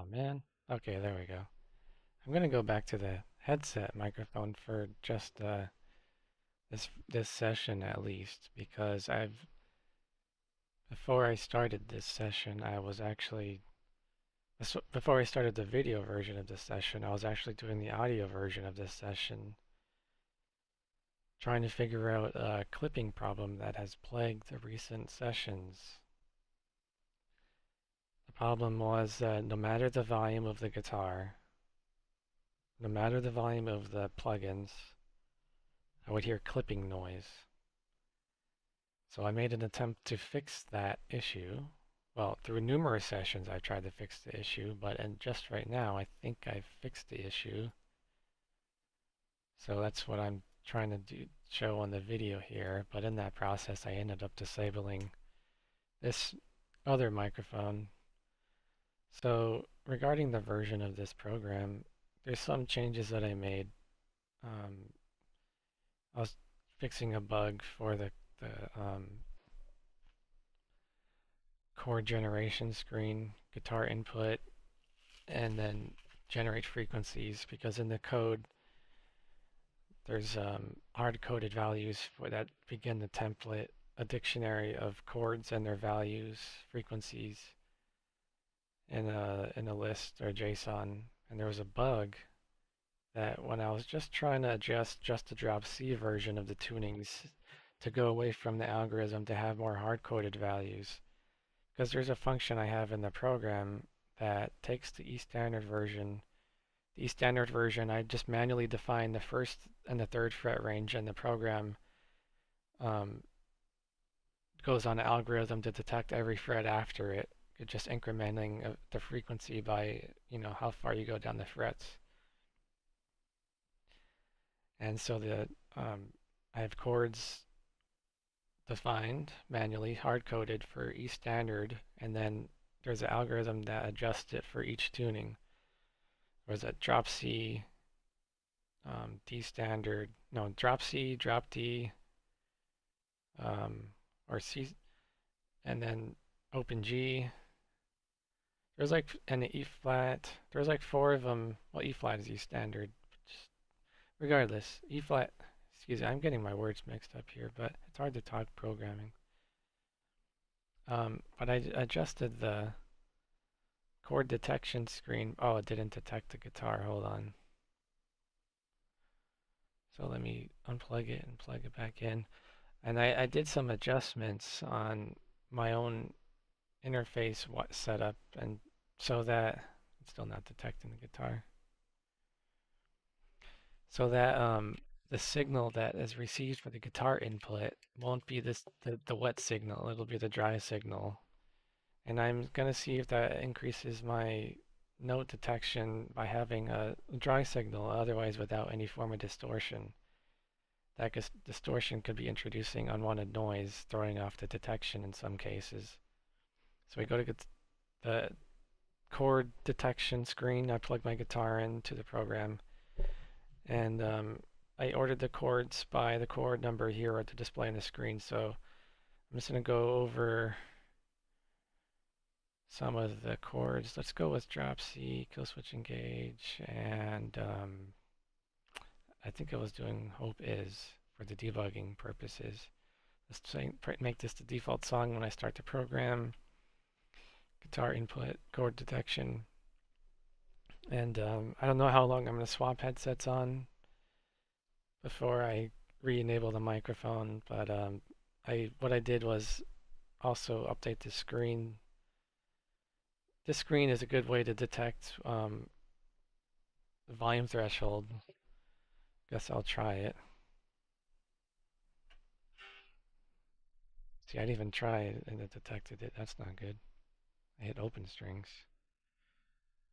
Oh man. Okay, there we go. I'm gonna go back to the headset microphone for just this session at least because I've before I started this session I was actually before I started the video version of this session I was actually doing the audio version of this session trying to figure out a clipping problem that has plagued the recent sessions. The problem was that no matter the volume of the guitar, no matter the volume of the plugins, I would hear clipping noise. So I made an attempt to fix that issue. Well, through numerous sessions I tried to fix the issue, but just right now I think I've fixed the issue. So that's what I'm trying to show on the video here, but in that process I ended up disabling this other microphone. So regarding the version of this program, there's some changes that I made. Um, I was fixing a bug for the chord generation screen, guitar input, and then generate frequencies because in the code there's hard-coded values for that begin the template, a dictionary of chords and their values, frequencies in a list or JSON. And there was a bug that when I was just trying to adjust just the drop C version of the tunings to go away from the algorithm to have more hard-coded values, because there's a function I have in the program that takes the E standard version. The E standard version, I just manually define the first and the third fret range, and the program um, goes on an algorithm to detect every fret after it. It's just incrementing the frequency by how far you go down the frets. And so I have chords defined manually, hard coded for E standard, and then there's an algorithm that adjusts it for each tuning. There's a drop C, D standard, no, drop C, drop D, um, or C, and then open G. There's like an E flat. There's like four of them. Well, E flat is E standard. Just regardless, E flat. Excuse me, I'm getting my words mixed up here, but it's hard to talk programming. But I adjusted the chord detection screen. Oh, it didn't detect the guitar. Hold on. So let me unplug it and plug it back in. And I did some adjustments on my own interface setup, and so that it's still not detecting the guitar. So that the signal that is received for the guitar input won't be the wet signal, it'll be the dry signal. And I'm gonna see if that increases my note detection by having a dry signal, otherwise without any form of distortion. That distortion could be introducing unwanted noise, throwing off the detection in some cases. So we go to the chord detection screen. I plug my guitar into the program, and I ordered the chords by the chord number here at the display on the screen. So I'm just going to go over some of the chords. Let's go with drop C, kill switch engage, and I think I was doing hope is for the debugging purposes. Let's make this the default song when I start the program. Guitar input, chord detection, and I don't know how long I'm going to swap headsets on before I re-enable the microphone, but what I did was also update the screen. This screen is a good way to detect the volume threshold. Guess I'll try it. See, I didn't even try it and it detected it. That's not good. I hit open strings.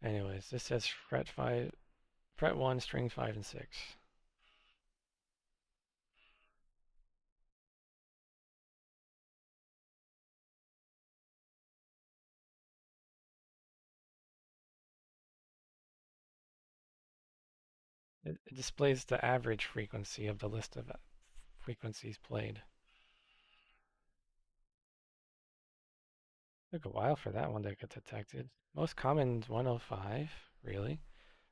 Anyways, this says fret 1, string 5 and 6. It displays the average frequency of the list of frequencies played. Took a while for that one to get detected. Most common is 105, really.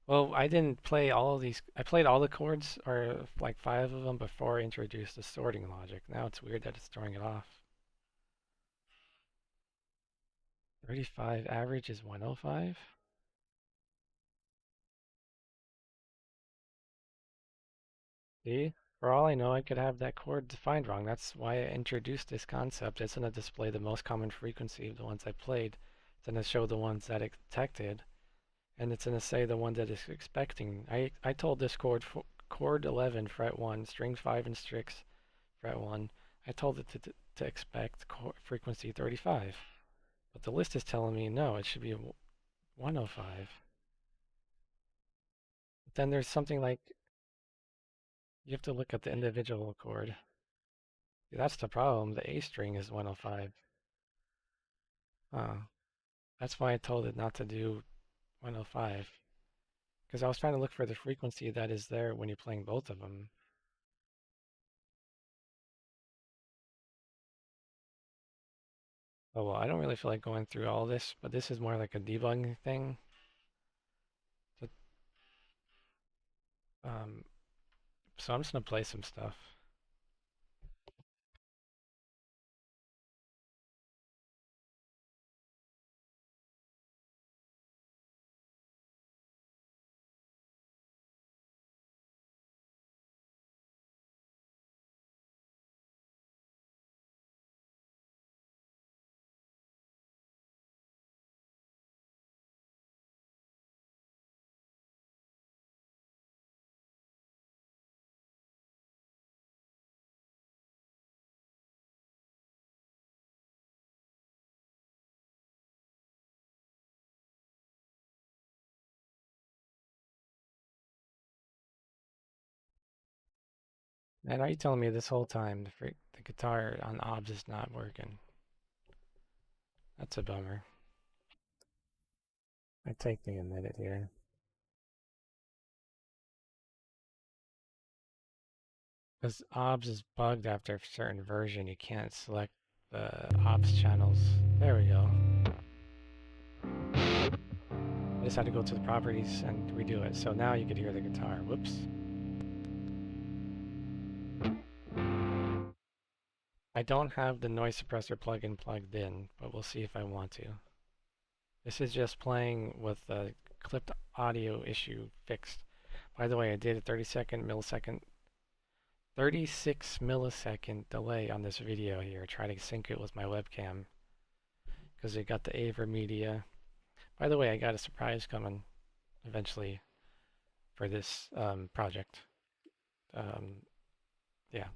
Well, I didn't play all of these. I played all the chords, or like five of them, before I introduced the sorting logic. Now it's weird that it's throwing it off. 35 average is 105. See? For all I know, I could have that chord defined wrong. That's why I introduced this concept. It's going to display the most common frequency of the ones I played. It's going to show the ones that it detected, and it's going to say the one that it's expecting. I told this chord 11, fret 1, string 5 and 6, fret 1. I told it to expect frequency 35. But the list is telling me no, it should be 105. But then there's something like you have to look at the individual chord. That's the problem. The A string is 105. That's why I told it not to do 105. Because I was trying to look for the frequency that is there when you're playing both of them. Oh well, I don't really feel like going through all this, but this is more like a debugging thing. So, um, so I'm just gonna play some stuff. And are you telling me this whole time the guitar on OBS is not working? That's a bummer. I take me a minute here. Because OBS is bugged after a certain version. You can't select the OBS channels. There we go. I just had to go to the properties and redo it. So now you could hear the guitar. Whoops. I don't have the noise suppressor plugin plugged in, but we'll see if I want to. This is just playing with the clipped audio issue fixed. By the way, I did a 36 millisecond delay on this video here. Try to sync it with my webcam because it got the AverMedia. By the way, I got a surprise coming eventually for this project. Yeah.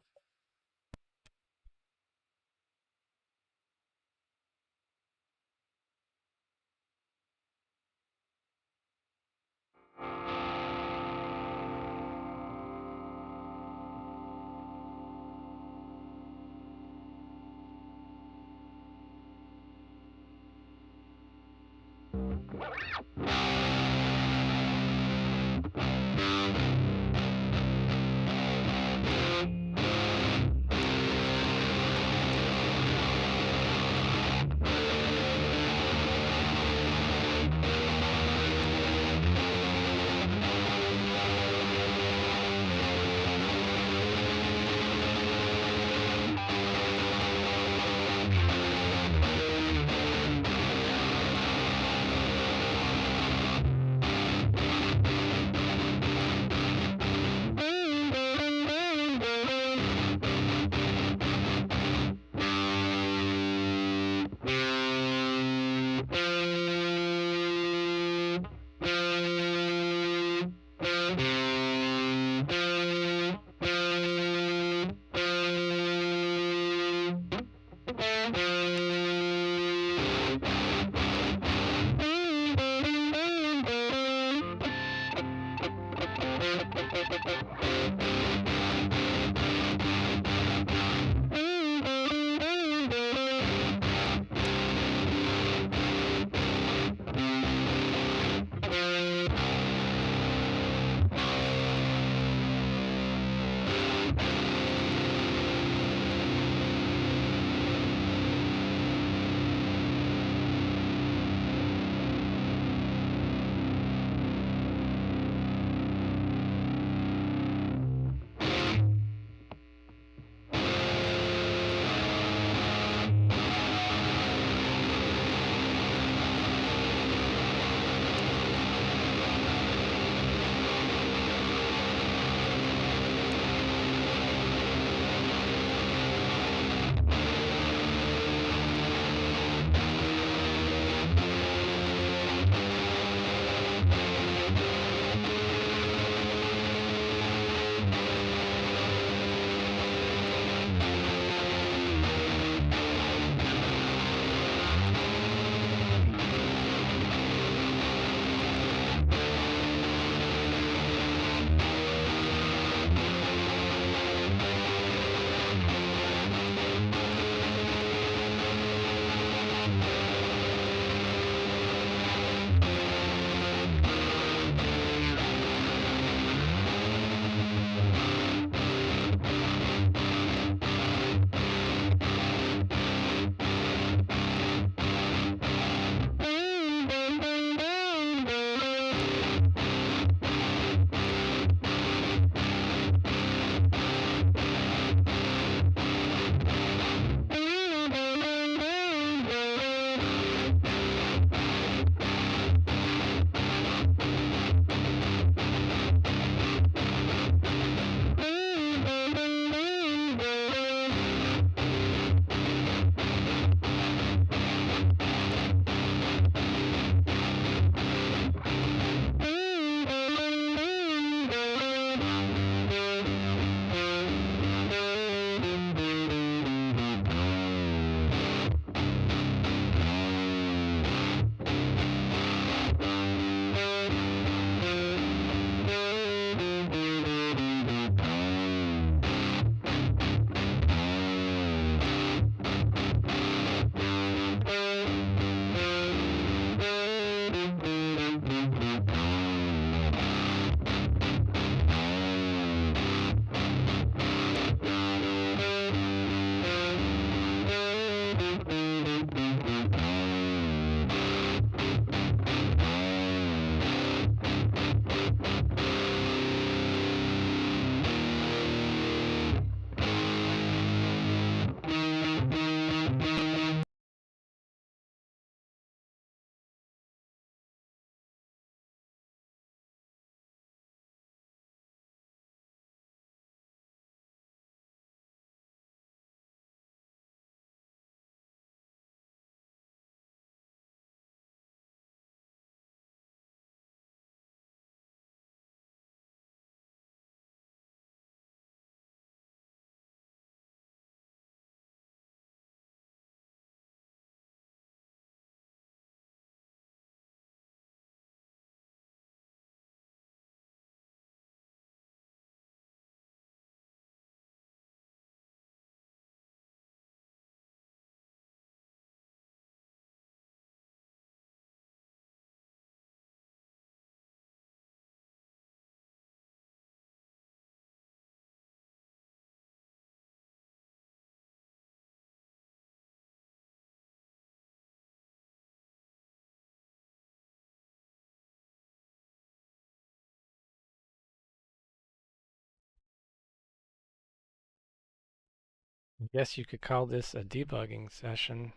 I guess you could call this a debugging session.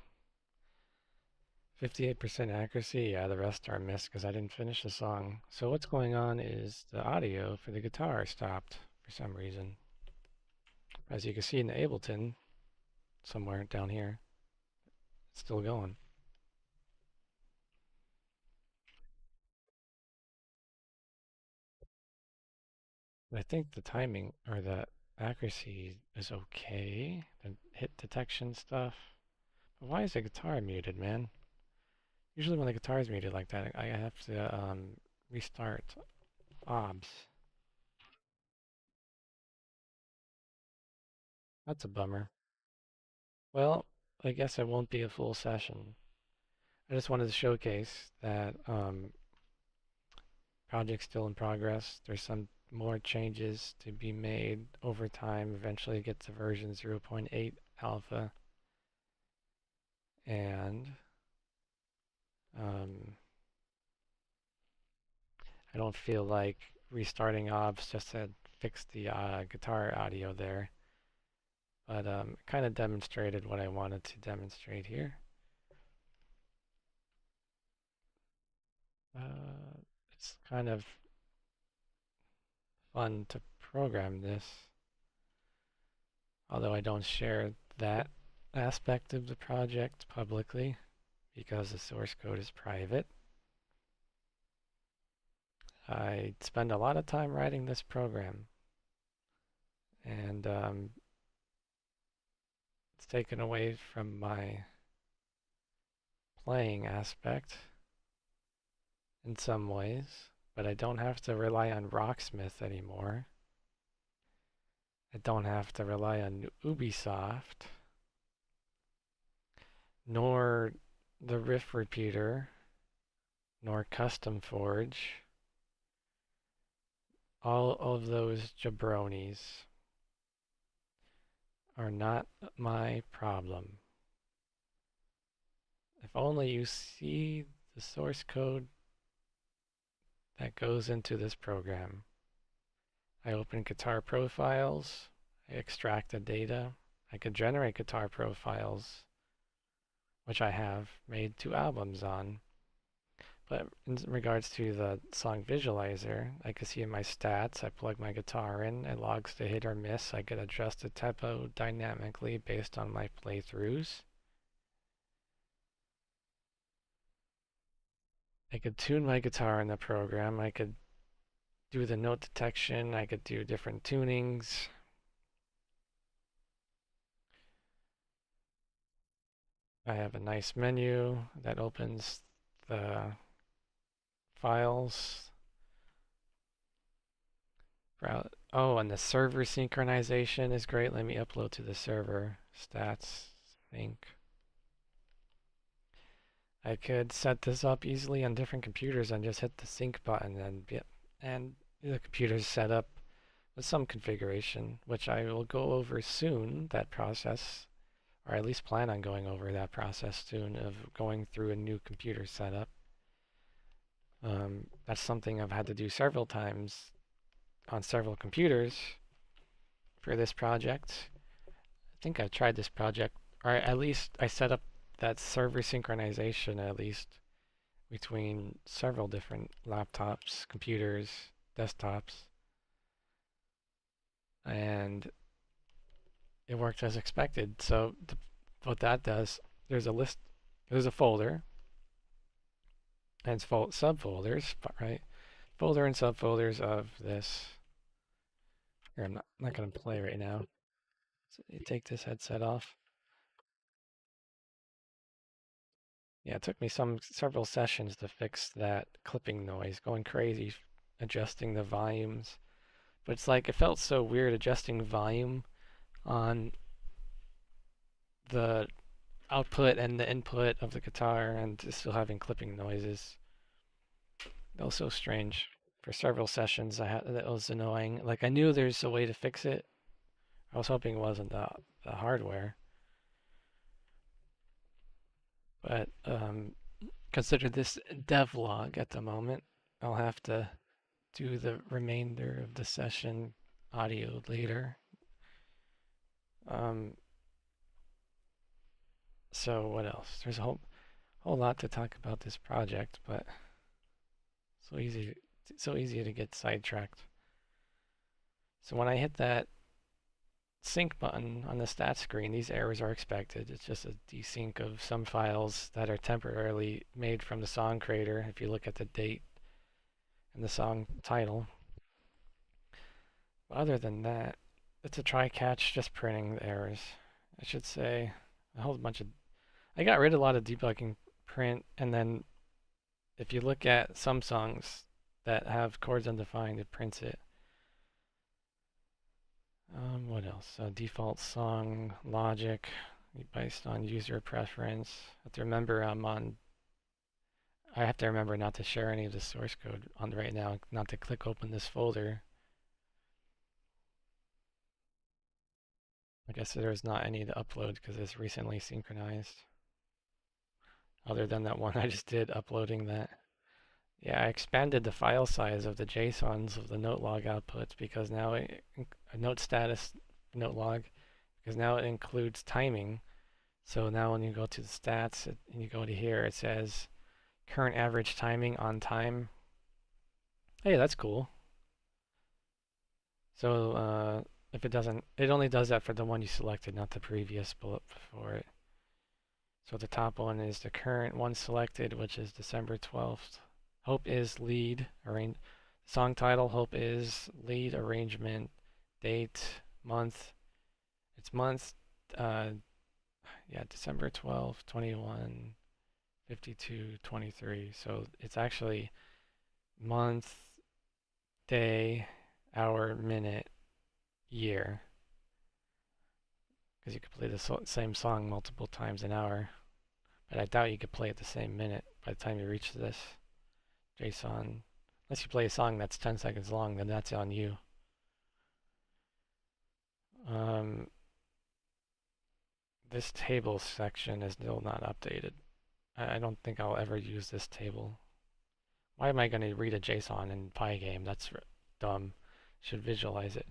58% accuracy, yeah, the rest are missed because I didn't finish the song. So what's going on is the audio for the guitar stopped for some reason. As you can see in the Ableton, somewhere down here, it's still going. I think the timing or the accuracy is okay. The hit detection stuff. But why is the guitar muted, man? Usually when the guitar is muted like that, I have to restart OBS. That's a bummer. Well, I guess it won't be a full session. I just wanted to showcase that project's still in progress. There's some more changes to be made over time. Eventually get to version 0.8 alpha. And um, I don't feel like restarting OBS just to fix the guitar audio there. But it kind of demonstrated what I wanted to demonstrate here. It's kind of fun to program this, although I don't share that aspect of the project publicly because the source code is private. I spend a lot of time writing this program, and it's taken away from my playing aspect in some ways, but I don't have to rely on Rocksmith anymore. I don't have to rely on Ubisoft, nor the Riff Repeater, nor Custom Forge. All of those jabronis are not my problem. If only you see the source code that goes into this program. I open guitar profiles, I extract the data. I could generate guitar profiles, which I have made 2 albums on. But in regards to the song visualizer, I can see in my stats, I plug my guitar in, it logs the hit or miss. I could adjust the tempo dynamically based on my playthroughs. I could tune my guitar in the program. I could do the note detection. I could do different tunings. I have a nice menu that opens the files. Oh, and the server synchronization is great. Let me upload to the server. Stats, sync. I could set this up easily on different computers and just hit the sync button and the computer's set up with some configuration, which I will go over soon, that process, or at least plan on going over that process soon of going through a new computer setup. That's something I've had to do several times on several computers for this project. I think I tried this project, or at least I set up that server synchronization at least between several different laptops, computers, desktops, and it worked as expected. So what that does, there's a list, there's a folder, and it's subfolders, right? Folder and subfolders of this. Here, I'm not going to play right now. So you take this headset off. Yeah, it took me several sessions to fix that clipping noise, going crazy, adjusting the volumes. But it's like it felt so weird adjusting volume on the output and the input of the guitar and still having clipping noises. That was so strange. For several sessions, that was annoying. Like I knew there's a way to fix it. I was hoping it wasn't the hardware, but consider this devlog at the moment. I'll have to do the remainder of the session audio later. Um, So what else? There's a whole lot to talk about this project, but so easy so easy to get sidetracked. So when I hit that sync button on the stats screen, these errors are expected. It's just a desync of some files that are temporarily made from the song creator. If you look at the date and the song title. But other than that, it's a try catch, just printing the errors. I should say a whole bunch of. I got rid of a lot of debugging print, and then if you look at some songs that have chords undefined, it prints it. What else? Default song logic based on user preference. I have to remember not to share any of the source code on right now, not to click open this folder. I guess there's not any to upload because it's recently synchronized. Other than that one I just did uploading that. Yeah, I expanded the file size of the JSONs of the note log outputs because now a note status note log because now it includes timing. So now when you go to the stats and you go to here, it says current average timing on time. Hey, that's cool. So if it doesn't, it only does that for the one you selected, not the previous bullet for it. So the top one is the current one selected, which is December 12th. Hope is lead song title. Hope is lead arrangement date month. It's month. Uh, yeah, December 12th, 21, 52, 23. So it's actually month, day, hour, minute, year. Because you could play the same song multiple times an hour. But I doubt you could play it the same minute by the time you reach this JSON. Unless you play a song that's 10 seconds long, then that's on you. Um, this table section is still not updated. I don't think I'll ever use this table. Why am I going to read a JSON in Pygame? That's dumb. Should visualize it.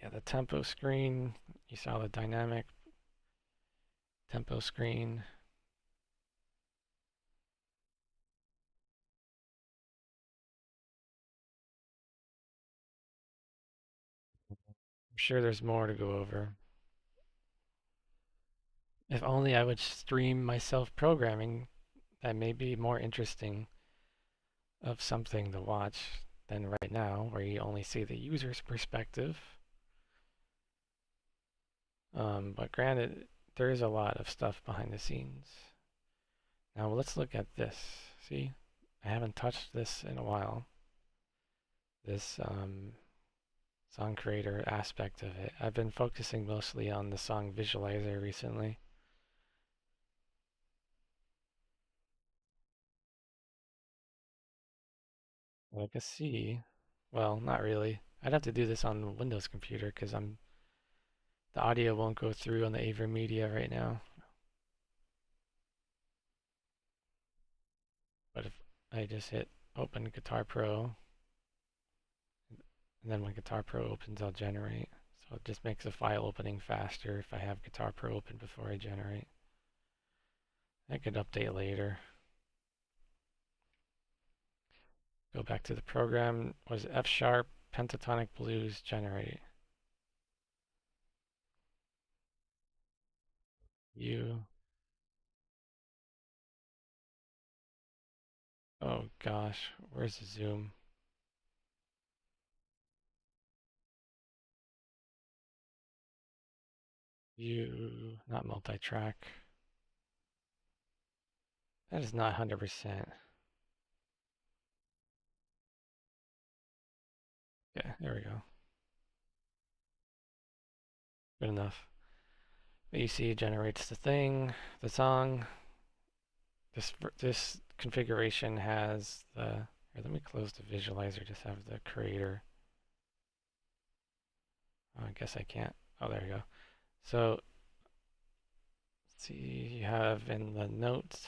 Yeah, the tempo screen. You saw the dynamic tempo screen. I'm sure there's more to go over. If only I would stream myself programming, that may be more interesting of something to watch than right now, where you only see the user's perspective. But granted, there is a lot of stuff behind the scenes. Now let's look at this. See, I haven't touched this in a while. This song creator aspect of it. I've been focusing mostly on the song visualizer recently. Like a C. Well, not really. I'd have to do this on the Windows computer because the audio won't go through on the AverMedia right now. But if I just hit open Guitar Pro, and then when Guitar Pro opens, I'll generate. So it just makes the file opening faster if I have Guitar Pro open before I generate. I could update later. Go back to the program. Was F sharp pentatonic blues generate? U. Oh gosh, where's the zoom? U, not multi-track. That is not 100%. Yeah, there we go. Good enough. VC generates the thing, the song. This configuration has the. Here, let me close the visualizer. Just have the creator. Oh, I guess I can't. Oh, there you go. So, let's see. You have in the notes.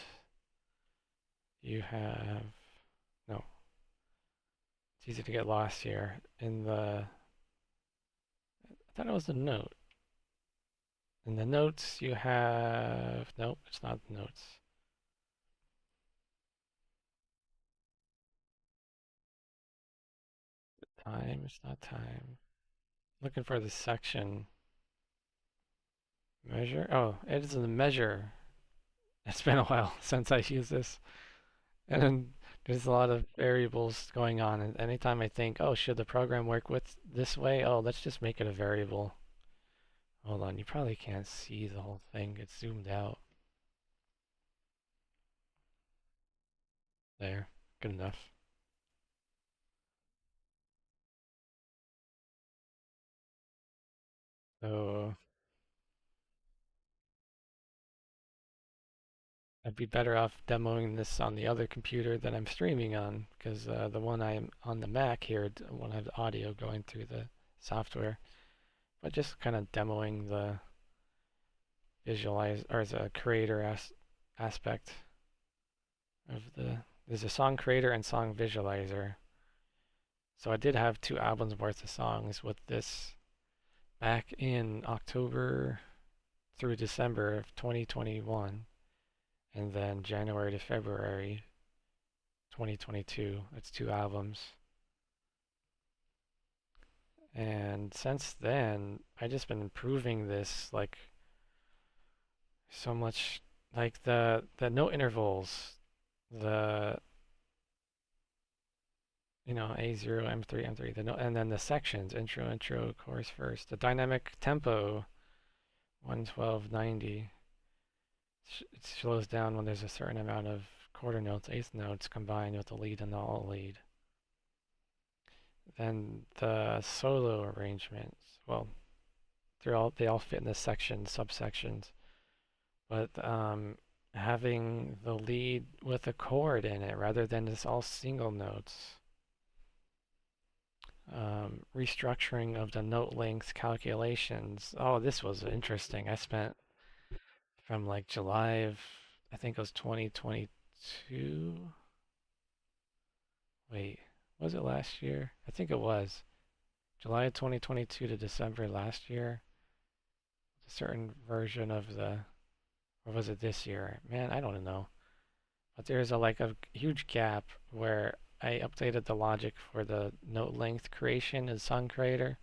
You have no. It's easy to get lost here. In the. I thought it was the note. In the notes you have, nope, it's not the notes. Time, it's not time. Looking for the section. Measure, oh, it is in the measure. It's been a while since I used this. And then there's a lot of variables going on. And anytime I think, oh, should the program work with this way? Oh, let's just make it a variable. Hold on, you probably can't see the whole thing. It's zoomed out. There, good enough. So I'd be better off demoing this on the other computer that I'm streaming on, because the one I'm on the Mac here, I won't have the audio going through the software, but just kind of demoing the visualize or the creator aspect of there's a song creator and song visualizer. So I did have 2 albums worth of songs with this back in October through December of 2021, and then January to February 2022. It's 2 albums. And since then, I just been improving this like so much, like the note intervals, the A0, M3, M3, and then the sections, intro, intro, chorus first, the dynamic tempo, 11290. It slows down when there's a certain amount of quarter notes, eighth notes combined with the lead and the alt lead. Then the solo arrangements, well, they all fit in the sections, subsections, but having the lead with a chord in it rather than just all single notes. Restructuring of the note length calculations. Oh, this was interesting. I spent from like July of, I think it was 2022. Wait, was it last year? I think it was. July of 2022 to December last year. A certain version of or was it this year? Man, I don't know. But there's like a huge gap where I updated the logic for the note length creation in Song Creator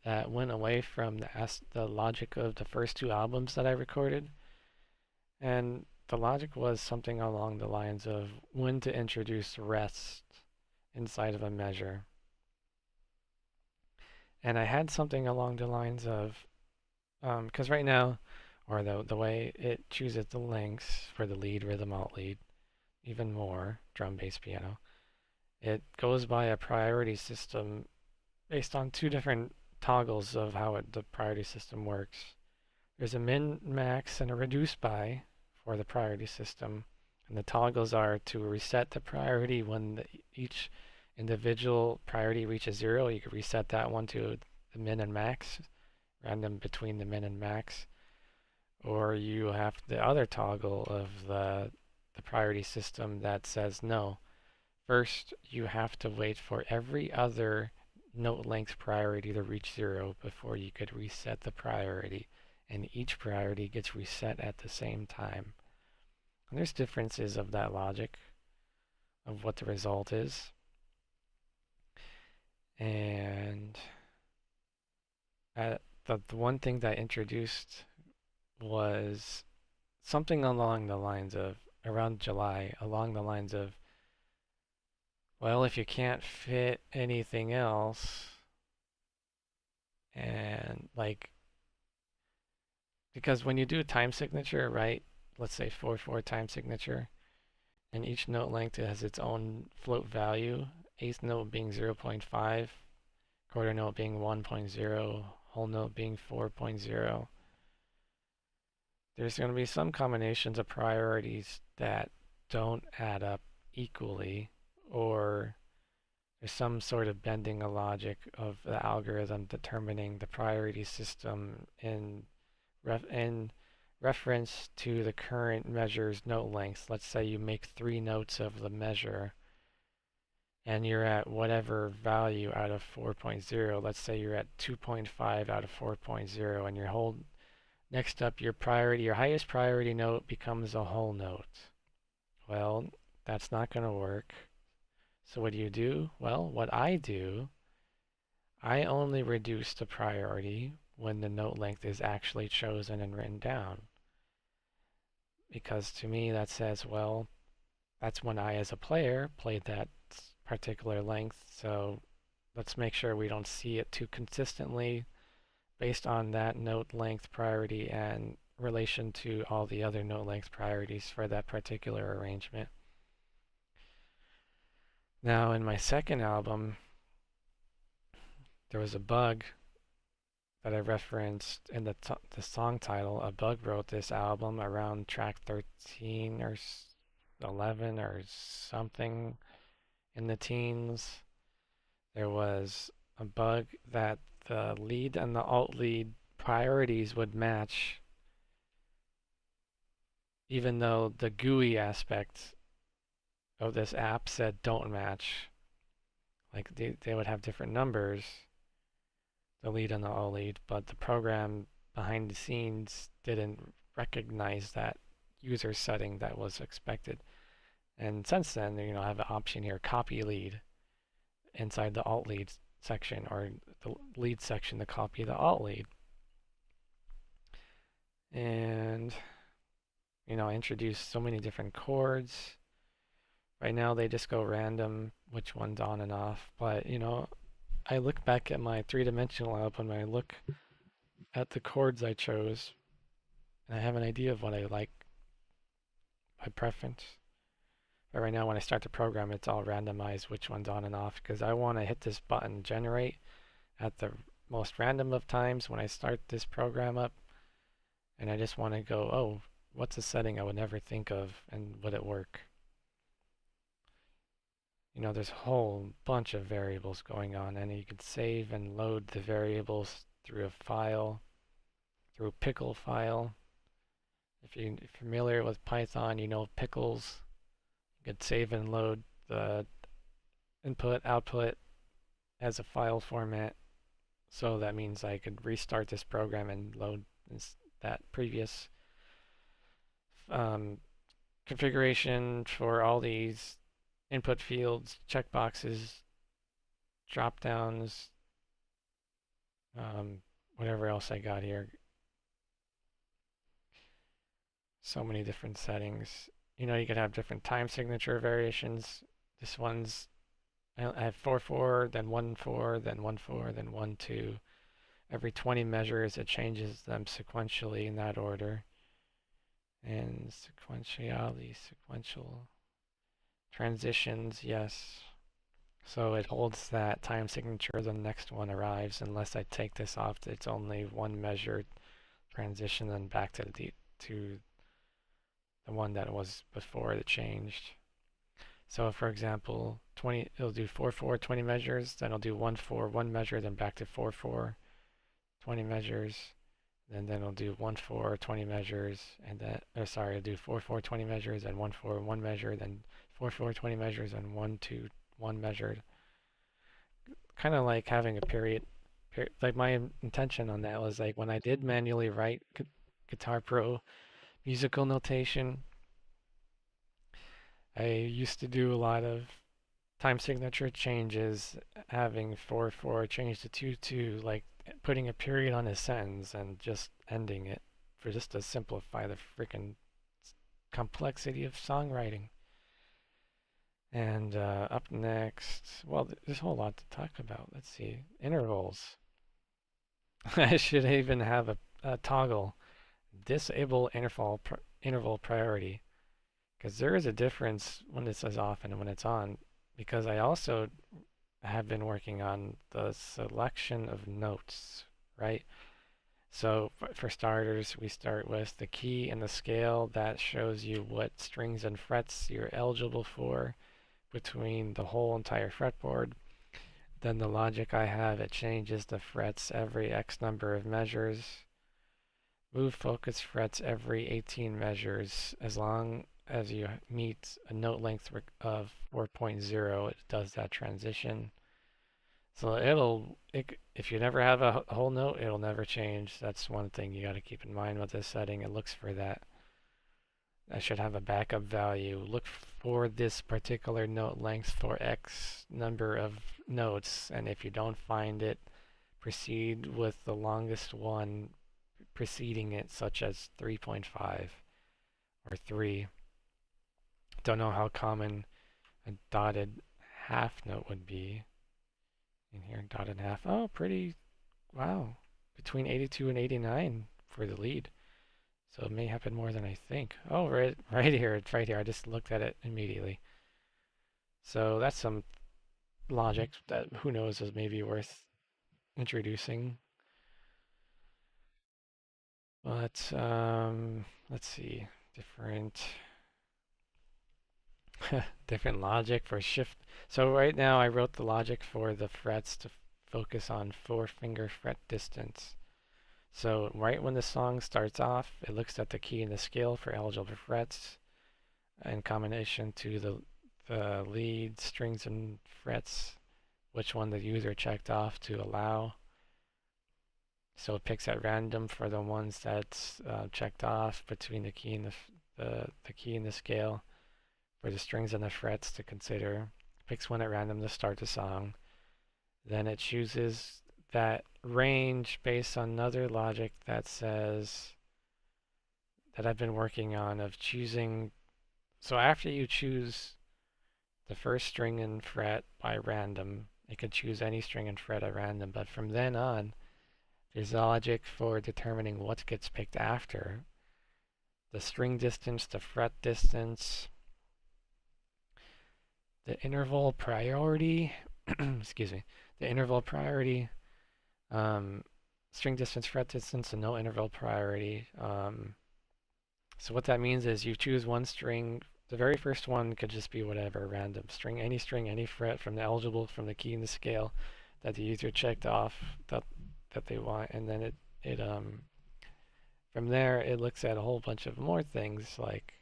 that went away from the logic of the first 2 albums that I recorded. And the logic was something along the lines of when to introduce rest inside of a measure. And I had something along the lines of, because right now, or the way it chooses the lengths for the lead, rhythm, alt lead, even more, drum, bass, piano, it goes by a priority system based on 2 different toggles of how the priority system works. There's a min, max, and a reduce by for the priority system. And the toggles are to reset the priority when each individual priority reaches 0. You can reset that one to the min and max, random between the min and max. Or you have the other toggle of the priority system that says no. First, you have to wait for every other note length priority to reach 0 before you could reset the priority. And each priority gets reset at the same time. And there's differences of that logic of what the result is. And the one thing that I introduced was something along the lines of, around July, along the lines of, well, if you can't fit anything else, and like, because when you do a time signature, right, let's say 4/4 time signature, and each note length has its own float value, eighth note being 0.5, quarter note being 1.0, whole note being 4.0. There's going to be some combinations of priorities that don't add up equally, or there's some sort of bending a logic of the algorithm determining the priority system in reference to the current measure's note length. Let's say you make 3 notes of the measure and you're at whatever value out of 4.0. Let's say you're at 2.5 out of 4.0 and your whole Next up, your highest priority note becomes a whole note. Well, that's not going to work. So what do you do? Well, what I do, I only reduce the priority when the note length is actually chosen and written down. Because to me that says, well, that's when I as a player played that particular length, so let's make sure we don't see it too consistently based on that note length priority and relation to all the other note length priorities for that particular arrangement. Now in my second album, there was a bug that I referenced in the song title. A bug wrote this album around track 13 or 11 or something in the teens. There was a bug that the lead and the alt lead priorities would match, even though the GUI aspect of this app said don't match. Like they would have different numbers, the lead and the alt lead, but the program behind the scenes didn't recognize that user setting that was expected. And since then, I have an option here, copy lead, inside the alt lead section, or the lead section to copy the alt lead. And I introduced so many different chords. Right now they just go random, which one's on and off. But I look back at my three-dimensional album and I look at the chords I chose, and I have an idea of what I like by preference. But right now when I start the program, it's all randomized which one's on and off, because I want to hit this button generate at the most random of times when I start this program up, and I just want to go, oh, what's a setting I would never think of, and would it work? There's a whole bunch of variables going on, and you can save and load the variables through a file, through a pickle file. If you're familiar with Python, you know pickles. You could save and load the input, output as a file format. So that means I could restart this program and load that previous configuration for all these input fields, checkboxes, drop downs, whatever else I got here. So many different settings. You could have different time signature variations. This one's, I have 4/4, then 1/4, then 1/4, then 1/2. Every 20 measures, it changes them sequentially in that order. And sequentiality, sequential transitions, yes. So it holds that time signature the next one arrives. Unless I take this off, it's only one measured transition, then back to the one that was before it changed. So for example, it'll do 4/4 20 measures, then it'll do 1/4 1 measure, then back to 4/4 20 measures, then it'll do 1/4 20 measures, and then it'll do 4/4 20 measures, and 1/4 1 measure, then 4/4 20 measures, and 1/2 1 measured. Kind of like having a period. Like my intention on that was like when I did manually write Guitar Pro musical notation, I used to do a lot of time signature changes, having 4/4 change to 2/2, like putting a period on a sentence and just ending it for just to simplify the freaking complexity of songwriting. And up next, well, there's a whole lot to talk about. Let's see, intervals. I should even have a toggle, disable interval priority, because there is a difference when it says off and when it's on, because I also have been working on the selection of notes, right? So for starters, we start with the key and the scale. That shows you what strings and frets you're eligible for between the whole entire fretboard. Then the logic I have, it changes the frets every X number of measures. Move focus frets every 18 measures. As long as you meet a note length of 4.0, it does that transition. So if you never have a whole note, it'll never change. That's one thing you got to keep in mind with this setting. It looks for that. I should have a backup value. Look for this particular note length for X number of notes, and if you don't find it, proceed with the longest one preceding it, such as 3.5 or 3. Don't know how common a dotted half note would be in here. Dotted half. Oh, pretty. Wow. Between 82 and 89 for the lead. So it may happen more than I think. Oh, right here. It's right here. I just looked at it immediately. So that's some logic that who knows is maybe worth introducing. But let's see. Different different logic for shift. So right now I wrote the logic for the frets to focus on 4-finger fret distance. So right when the song starts off, it looks at the key and the scale for eligible frets in combination to the lead, strings, and frets, which one the user checked off to allow. So it picks at random for the ones that's checked off between the key and the key and the scale for the strings and the frets to consider. Picks one at random to start the song. Then it chooses that range based on another logic that says that I've been working on of choosing. So after you choose the first string and fret by random, it could choose any string and fret at random, but from then on, there's logic for determining what gets picked after. The string distance, the fret distance, the interval priority, excuse me, the interval priority, string distance, fret distance, and no interval priority. So what that means is you choose one string. The very first one could just be whatever, random string, any fret from the eligible, from the key and the scale that the user checked off that they want, and then it from there it looks at a whole bunch of more things like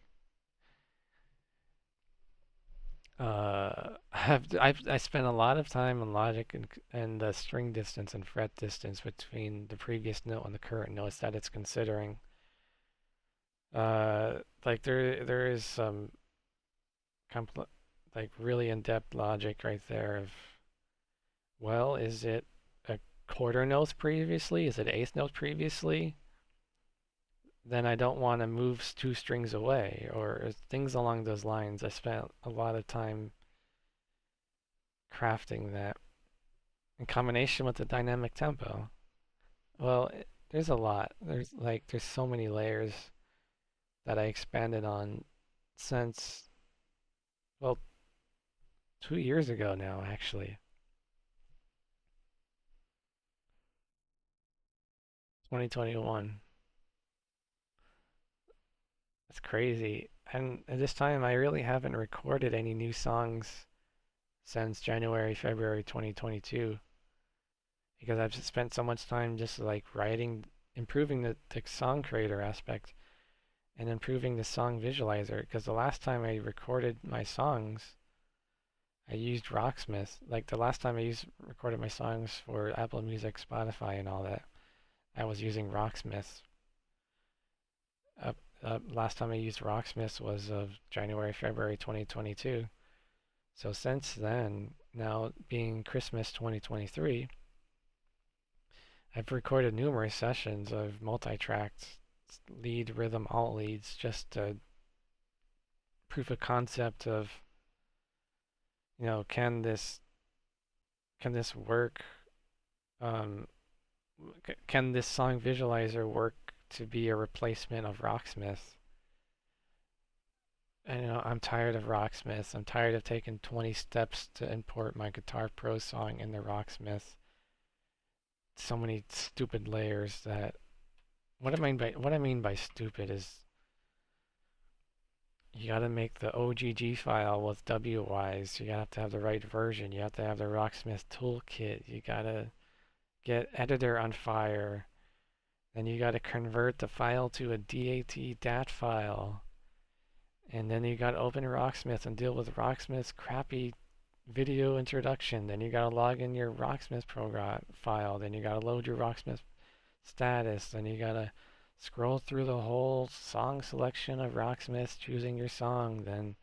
I spent a lot of time on logic and the string distance and fret distance between the previous note and the current notes that it's considering. Like there is some like really in-depth logic right there of, well, is it a quarter note previously? Is it eighth note previously? Then I don't want to move 2 strings away or things along those lines. I spent a lot of time crafting that in combination with the dynamic tempo. Well, there's a lot. There's so many layers that I expanded on since, well, 2 years ago now, actually. 2021. That's crazy. And at this time, I really haven't recorded any new songs since January, February 2022 because I've just spent so much time just like writing, improving the song creator aspect and improving the song visualizer. Because the last time I recorded my songs, I used Rocksmith. Like the last time recorded my songs for Apple Music, Spotify, and all that, I was using Rocksmith. Last time I used Rocksmith was of January, February 2022. So since then, now being Christmas 2023, I've recorded numerous sessions of multi-tracked lead, rhythm, alt leads just to proof of concept of, can this work? Um, can this song visualizer work to be a replacement of Rocksmith? And I'm tired of Rocksmith. I'm tired of taking 20 steps to import my Guitar Pro song into Rocksmith. So many stupid layers that what I mean by stupid is you gotta make the OGG file with WYs. You have to have the right version. You have to have the Rocksmith toolkit. You gotta get editor on fire. Then you gotta convert the file to a DAT file. And then you gotta open Rocksmith and deal with Rocksmith's crappy video introduction, then you gotta log in your Rocksmith program file, then you gotta load your Rocksmith status, then you gotta scroll through the whole song selection of Rocksmith, choosing your song, then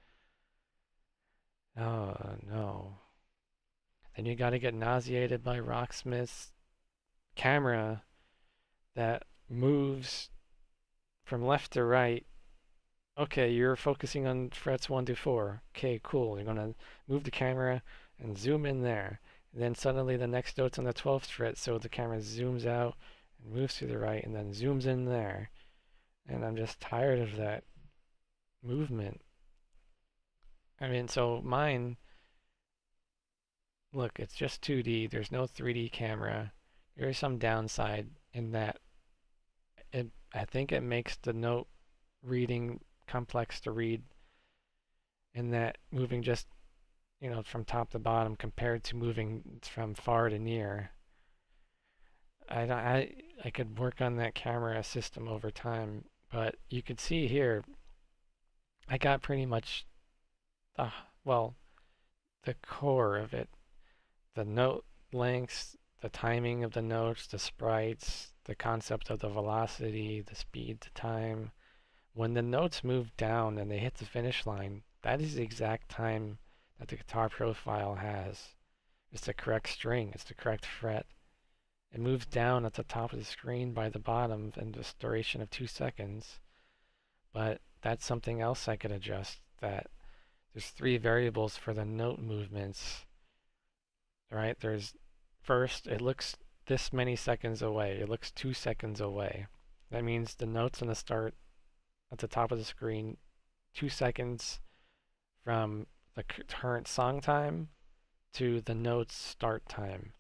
oh no. Then you gotta get nauseated by Rocksmith's camera that moves from left to right. Okay, you're focusing on frets 1 to 4. Okay, cool. You're gonna move the camera and zoom in there. And then suddenly the next note's on the 12th fret, so the camera zooms out and moves to the right and then zooms in there. And I'm just tired of that movement. I mean, so mine, look, it's just 2D. There's no 3D camera. There is some downside in that I think it makes the note reading complex to read in that moving just, from top to bottom compared to moving from far to near. I could work on that camera system over time, but you could see here, I got pretty much, uh, well, the core of it. The note lengths, the timing of the notes, the sprites, the concept of the velocity, the speed, the time. When the notes move down and they hit the finish line, that is the exact time that the guitar profile has. It's the correct string, it's the correct fret. It moves down at the top of the screen by the bottom in this duration of 2 seconds. But that's something else I could adjust. That there's 3 variables for the note movements. Right? There's first, it looks this many seconds away. It looks 2 seconds away. That means the note's going to start at the top of the screen 2 seconds from the current song time to the note's start time.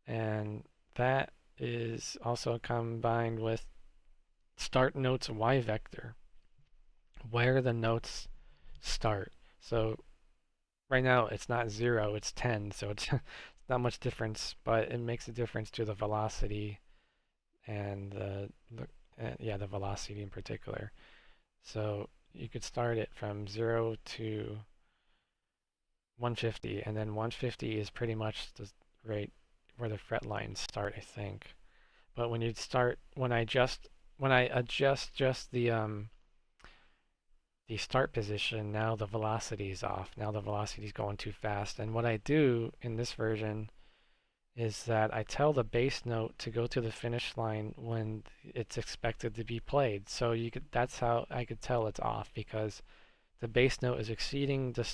And that is also combined with start note's Y vector, where the notes start. So right now it's not 0, it's 10, so it's not much difference, but it makes a difference to the velocity and the velocity in particular. So you could start it from 0 to 150, and then 150 is pretty much the rate where the fret lines start, I think. But when I adjust just the start position, now the velocity is off. Now the velocity is going too fast. And what I do in this version is that I tell the bass note to go to the finish line when it's expected to be played. So that's how I could tell it's off, because the bass note is exceeding the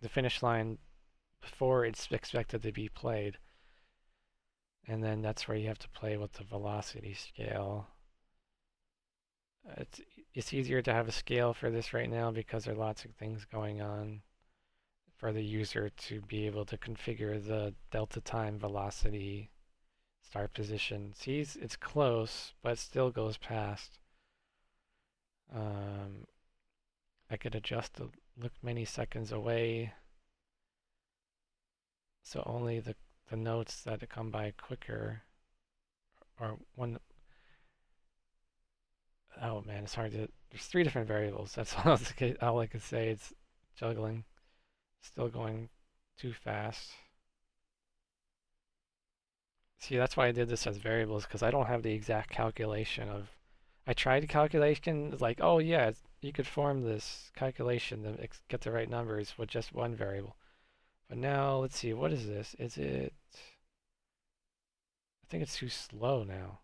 finish line before it's expected to be played. And then that's where you have to play with the velocity scale. It's easier to have a scale for this right now because there are lots of things going on for the user to be able to configure the delta time, velocity, start position. See, it's close, but it still goes past. I could adjust the look many seconds away, so only the notes that come by quicker, or one. Oh man, it's hard to. There's 3 different variables. That's all I could say. It's juggling. Still going too fast. See, that's why I did this as variables, because I don't have the exact calculation of. I tried the calculation, like, oh yeah, you could form this calculation to get the right numbers with just one variable. But now, let's see, what is this? Is it. I think it's too slow now,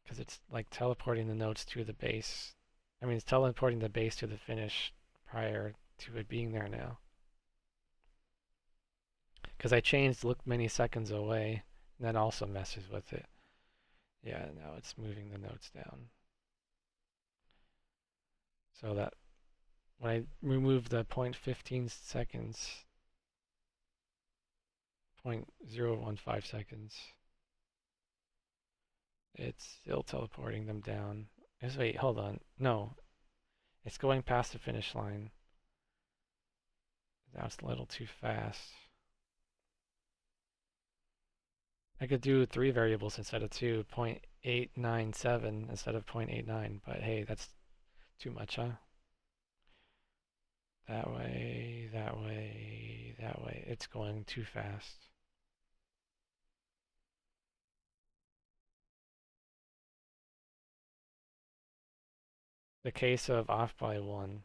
because it's like teleporting the notes to the bass. I mean, it's teleporting the bass to the finish prior to it being there now. Because I changed look many seconds away, and that also messes with it. Yeah, now it's moving the notes down. So that when I remove the 0.15 seconds, 0.015 seconds, it's still teleporting them down. Wait, hold on. No, it's going past the finish line. Now it's a little too fast. I could do 3 variables instead of 2, 0.897 instead of 0.89, but hey, that's too much, huh? That way, that way, that way. It's going too fast. The case of off by one.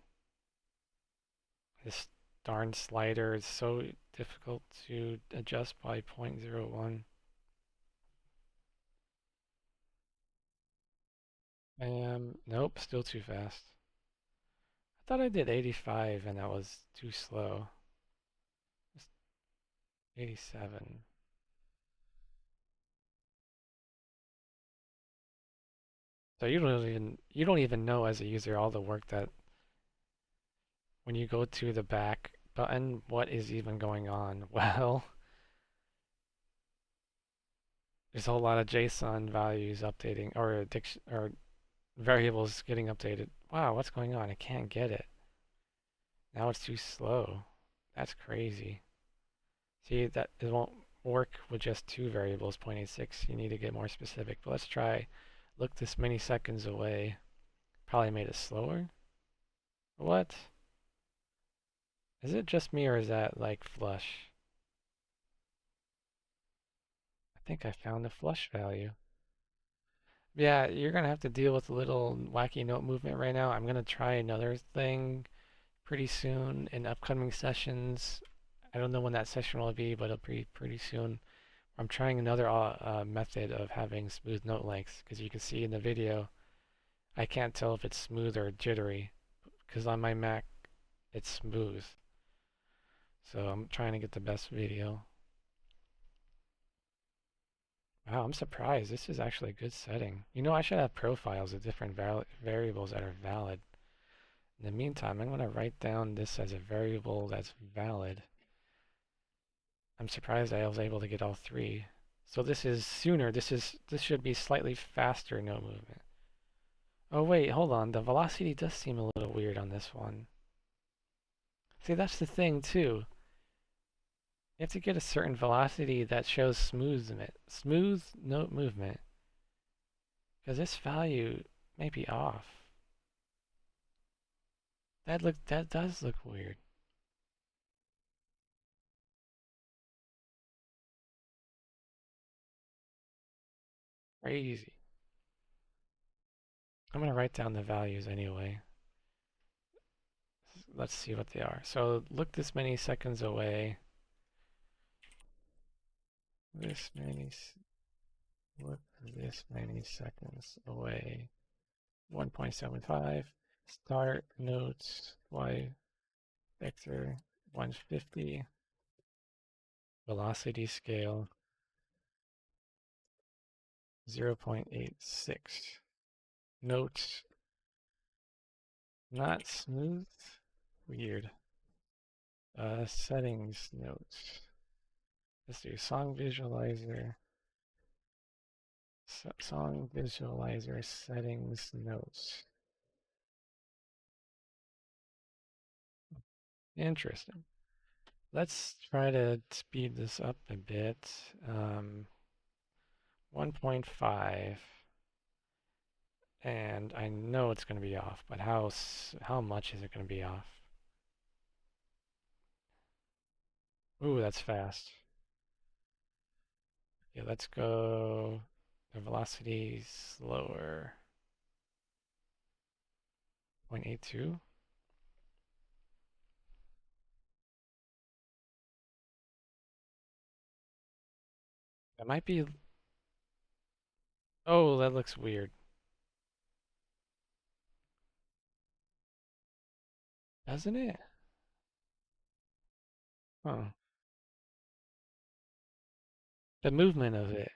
This darn slider is so difficult to adjust by 0.01. Nope, still too fast. I thought I did 85 and that was too slow. It's 87. So you don't even know as a user all the work that when you go to the back button, what is even going on? Well, there's a whole lot of JSON values updating or variables getting updated. Wow, what's going on? I can't get it. Now it's too slow. That's crazy. See, that it won't work with just two variables, 0.86. You need to get more specific. But let's try look this many seconds away. Probably made it slower. What? Is it just me or is that like flush? I think I found the flush value. Yeah, you're gonna have to deal with a little wacky note movement right now. I'm gonna try another thing pretty soon in upcoming sessions. I don't know when that session will be, but it'll be pretty soon. I'm trying another method of having smooth note lengths because you can see in the video, I can't tell if it's smooth or jittery because on my Mac, it's smooth. So I'm trying to get the best video. Wow, I'm surprised. This is actually a good setting. You know, I should have profiles of different variables that are valid. In the meantime, I'm going to write down this as a variable that's valid. I'm surprised I was able to get all three. So this is sooner. This should be slightly faster no movement. Oh wait, hold on. The velocity does seem a little weird on this one. See, that's the thing too. You have to get a certain velocity that shows smooth note movement. Because this value may be off. That does look weird. Crazy. I'm gonna write down the values anyway. Let's see what they are. So look this many seconds away. This many, look this many seconds away. 1.75. Start notes y vector 150. Velocity scale 0.86. Notes not smooth. Weird. Settings notes. Let's do song visualizer. Song visualizer settings notes. Interesting. Let's try to speed this up a bit. 1.5, and I know it's going to be off, but how much is it going to be off? Ooh, that's fast. Yeah, let's go the velocity slower. 0.82. That might be. Oh, that looks weird. Doesn't it? Huh. The movement of it.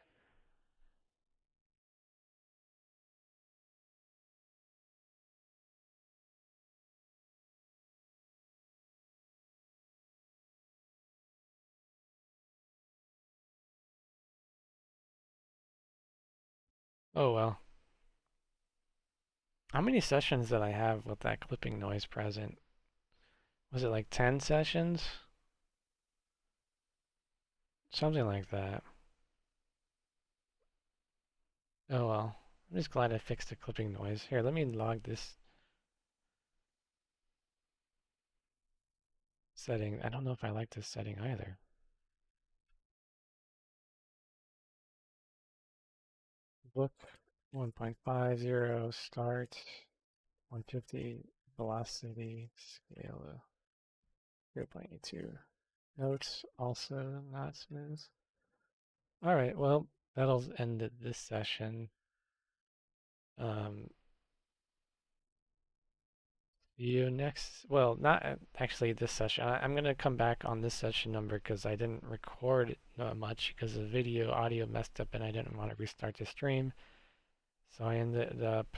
Oh well. How many sessions did I have with that clipping noise present? Was it like 10 sessions? Something like that. Oh well. I'm just glad I fixed the clipping noise. Here, let me log this. setting. I don't know if I like this setting either. Book 1.50 start 150 velocity scale 0.82. Notes also not smooth. All right, well, that'll end this session. Um, See you next. Well, not actually this session. I'm gonna come back on this session number because I didn't record much because the video audio messed up and I didn't want to restart the stream. So I ended up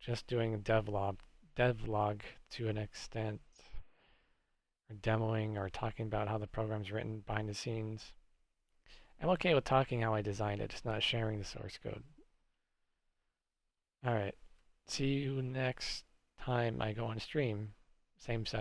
just doing a devlog to an extent, or demoing or talking about how the program's written behind the scenes. I'm okay with talking how I designed it, just not sharing the source code. All right. See you next time I go on stream. Same session.